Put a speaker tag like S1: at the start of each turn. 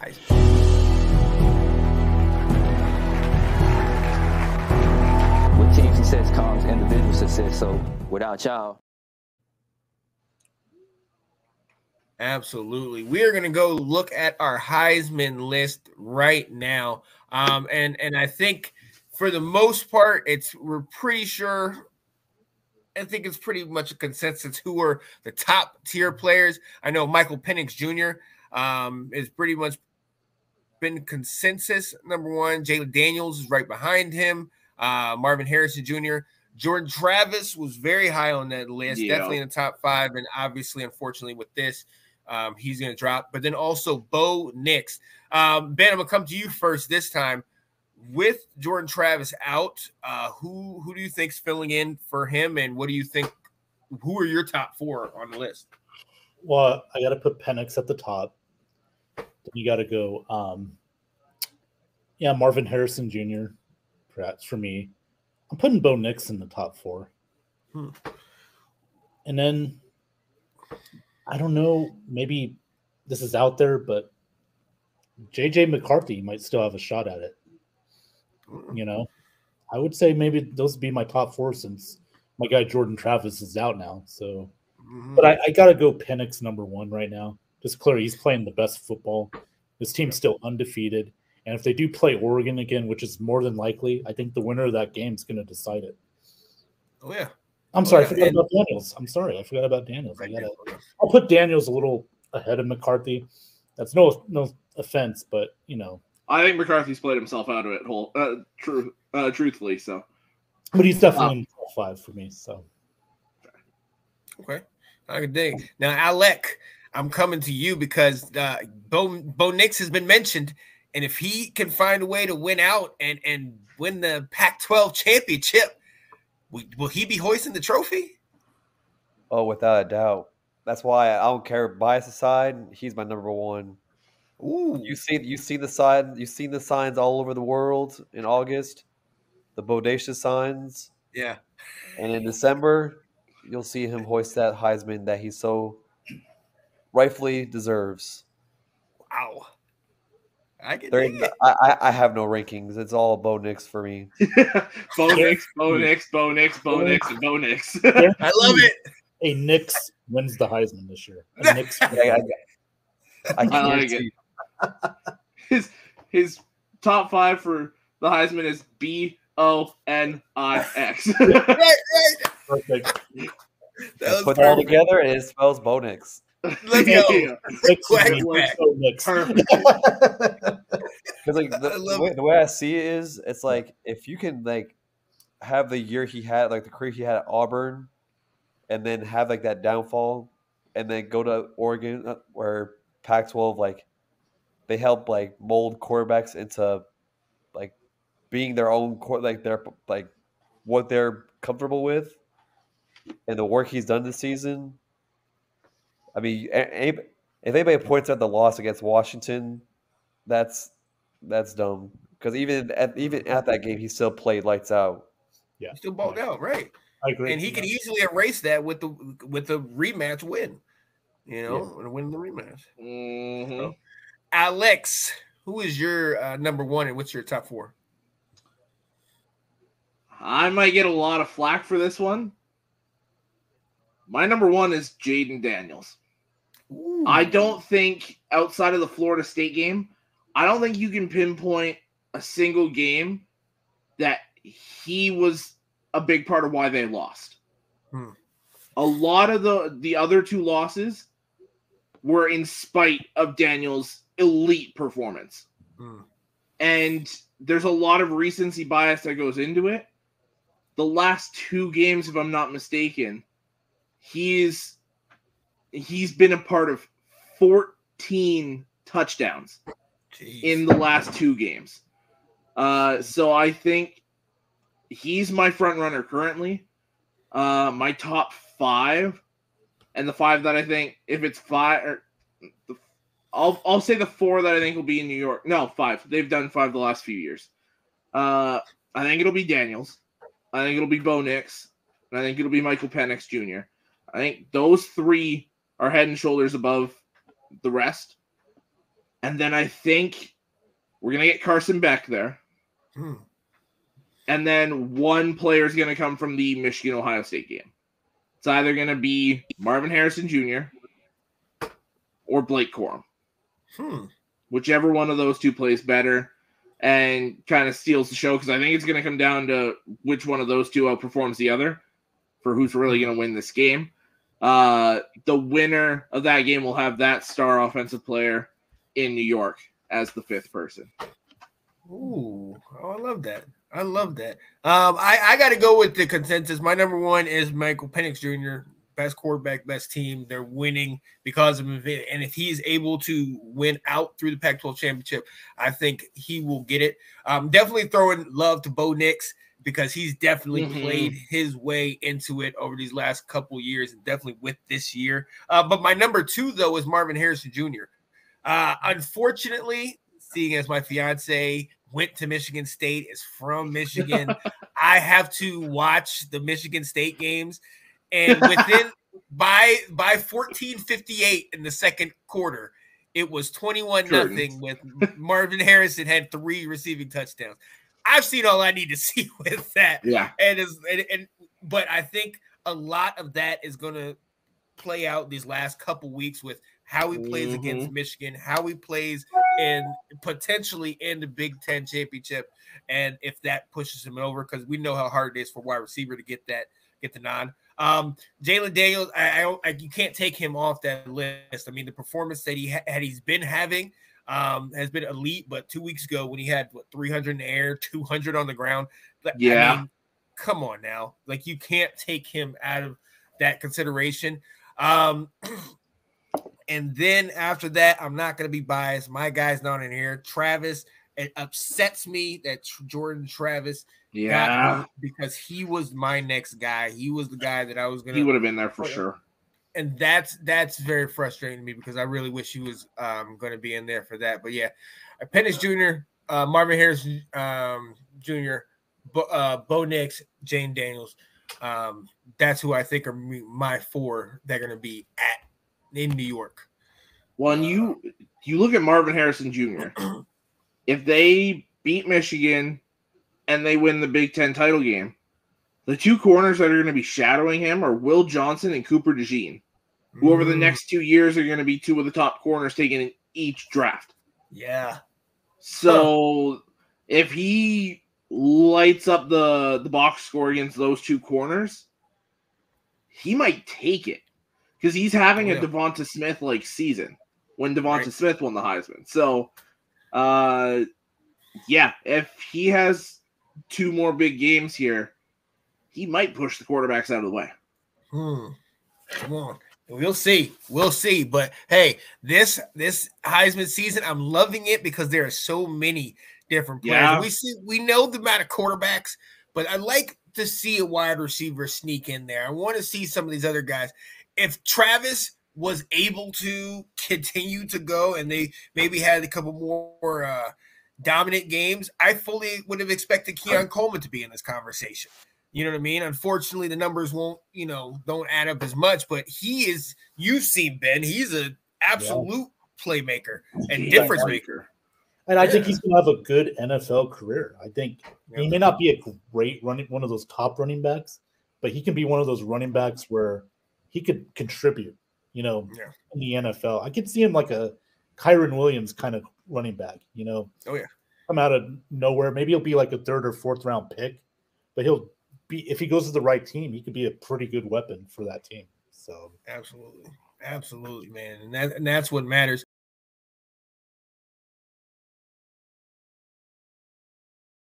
S1: With team success comes individual success. So without y'all.
S2: Absolutely. We are going to go look at our Heisman list right now. And I think for the most part, we're pretty sure. I think it's pretty much a consensus who are the top tier players. I know Michael Penix Jr. Is pretty much been consensus number one. Jalen Daniels is right behind him. Marvin Harrison Jr. Jordan Travis was very high on that list, definitely in the top 5. And obviously, unfortunately, with this, he's going to drop. But then also Bo Nix. Ben, I'm going to come to you first this time. With Jordan Travis out, who do you think's filling in for him, and what do you think? Who are your top 4 on the list?
S3: Well, I got to put Penix at the top. Then you got to go, Marvin Harrison Jr. Perhaps for me. I'm putting Bo Nix in the top 4. And then I don't know, maybe this is out there, but JJ McCarthy might still have a shot at it. I would say maybe those would be my top 4 since my guy Jordan Travis is out now. So, but I got to go Penix number 1 right now. Just clear, he's playing the best football. His team's still undefeated. And if they do play Oregon again, which is more than likely, I think the winner of that game is going to decide it.
S2: Oh, yeah.
S3: I forgot about Daniels. I forgot about Daniels. I'll put Daniels a little ahead of McCarthy. That's no offense, but,
S4: I think McCarthy's played himself out of it truthfully, so.
S3: But he's definitely in the top 5 for me, so.
S2: Okay. I can dig. Now, Alec, I'm coming to you because Bo Nix has been mentioned, and if he can find a way to win out and win the Pac-12 championship, will he be hoisting the trophy?
S5: Oh, without a doubt. That's why I don't care bias aside. He's my number 1.
S2: Ooh.
S5: You see the sign. You've seen the signs all over the world in August, the bodacious signs.
S2: Yeah.
S5: And in December, you'll see him hoist that Heisman that he so rightfully deserves.
S2: Wow. I
S5: have no rankings. It's all Bo Nix for me.
S4: Bo Nix, and Bo Nix.
S2: I love it.
S3: A Nix wins the Heisman this year.
S4: I like it. His top 5 for the Heisman is BONIX.
S2: Right.
S3: Perfect.
S5: Put it all together and it spells Bonix.
S2: Let's go.
S3: Perfect.
S5: Because the way I see it is, it's like if you can have the year he had, the career he had at Auburn, and then have that downfall, and then go to Oregon where Pac-12 they help mold quarterbacks into being their own what they're comfortable with, and the work he's done this season. I mean, if anybody points out the loss against Washington, that's dumb. Because even at that game, he still played lights out.
S3: Yeah,
S2: he still balled out, right?
S3: I agree.
S2: And he could easily erase that with the rematch win. And win the rematch.
S4: Mm-hmm.
S2: So, Alex, who is your number 1 and what's your top 4?
S4: I might get a lot of flack for this one. My number 1 is Jaden Daniels.
S2: Ooh.
S4: I don't think, outside of the Florida State game, I don't think you can pinpoint a single game that he was a big part of why they lost. A lot of the other 2 losses were in spite of Daniels' elite performance. And there's a lot of recency bias that goes into it. The last 2 games, if I'm not mistaken, he's been a part of 14 touchdowns in the last 2 games. So I think he's my front runner currently. My top 5, and the 5 that I think, if it's 5, I'll say the 4 that I think will be in New York. No, 5. They've done 5 the last few years. I think it'll be Daniels. I think it'll be Bo Nix. And I think it'll be Michael Penix Jr. I think those 3 are head and shoulders above the rest. And then I think we're going to get Carson Beck there. And then one player is going to come from the Michigan-Ohio State game. It's either going to be Marvin Harrison Jr. or Blake Corum. Whichever one of those two plays better and kind of steals the show, because I think it's going to come down to which one of those two outperforms the other for who's really going to win this game. The winner of that game will have that star offensive player in New York as the fifth person.
S2: Ooh, oh, I love that. I love that. I got to go with the consensus. My number one is Michael Penix Jr., best quarterback, best team. They're winning because of him. And if he is able to win out through the Pac-12 championship, I think he will get it. Definitely throwing love to Bo Nix because he's definitely played his way into it over these last couple years and definitely with this year. But my number two, though, is Marvin Harrison Jr. Unfortunately, seeing as my fiance went to Michigan State, is from Michigan, I have to watch the Michigan State games. And within by 14:58 in the second quarter, it was 21-0 with Marvin Harrison had 3 receiving touchdowns. I've seen all I need to see with that.
S4: Yeah.
S2: But I think a lot of that is going to play out these last couple weeks with how he plays against Michigan, how he plays and potentially in the Big Ten championship, and if that pushes him over, because we know how hard it is for wide receiver to get the nod. Jalen Daniels, you can't take him off that list. I mean, the performance that he's been having has been elite, but 2 weeks ago when he had 300 in the air, 200 on the ground,
S4: yeah,
S2: I mean, come on now, like you can't take him out of that consideration. And then after that, I'm not going to be biased. My guy's not in here. Travis, it upsets me that Jordan Travis got me because he was my next guy. He was the guy that I was going to.
S4: He would have been there for sure.
S2: And that's very frustrating to me because I really wish he was going to be in there for that. But yeah, Penix Jr., Marvin Harrison Jr., Bo Nix, Jane Daniels. That's who I think are my 4 that are going to be in New York.
S4: Well, and you look at Marvin Harrison Jr. If they beat Michigan and they win the Big Ten title game, the 2 corners that are going to be shadowing him are Will Johnson and Cooper DeJean, who over the next 2 years are going to be 2 of the top corners taken in each draft.
S2: Yeah.
S4: So if he lights up the box score against those 2 corners, he might take it. Because he's having a Devonta Smith-like season when Devonta Smith won the Heisman. So, if he has 2 more big games here, he might push the quarterbacks out of the way.
S2: Come on. We'll see. We'll see. But, hey, this Heisman season, I'm loving it because there are so many different players.
S4: Yeah.
S2: We know the amount of quarterbacks, but I like to see a wide receiver sneak in there. I want to see some of these other guys. If Travis was able to continue to go and they maybe had a couple more dominant games, I fully would have expected Keon Coleman to be in this conversation. You know what I mean? Unfortunately, the numbers don't add up as much, but he is, you've seen Ben, he's an absolute playmaker and difference maker.
S3: And I think he's going to have a good NFL career. I think he may not be a great one of those top running backs, but he can be one of those running backs where he could contribute, in the NFL. I could see him like a Kyron Williams kind of running back, come out of nowhere. Maybe he'll be like a 3rd or 4th round pick, but he'll be, if he goes to the right team, he could be a pretty good weapon for that team. So
S2: absolutely, man, and that's what matters.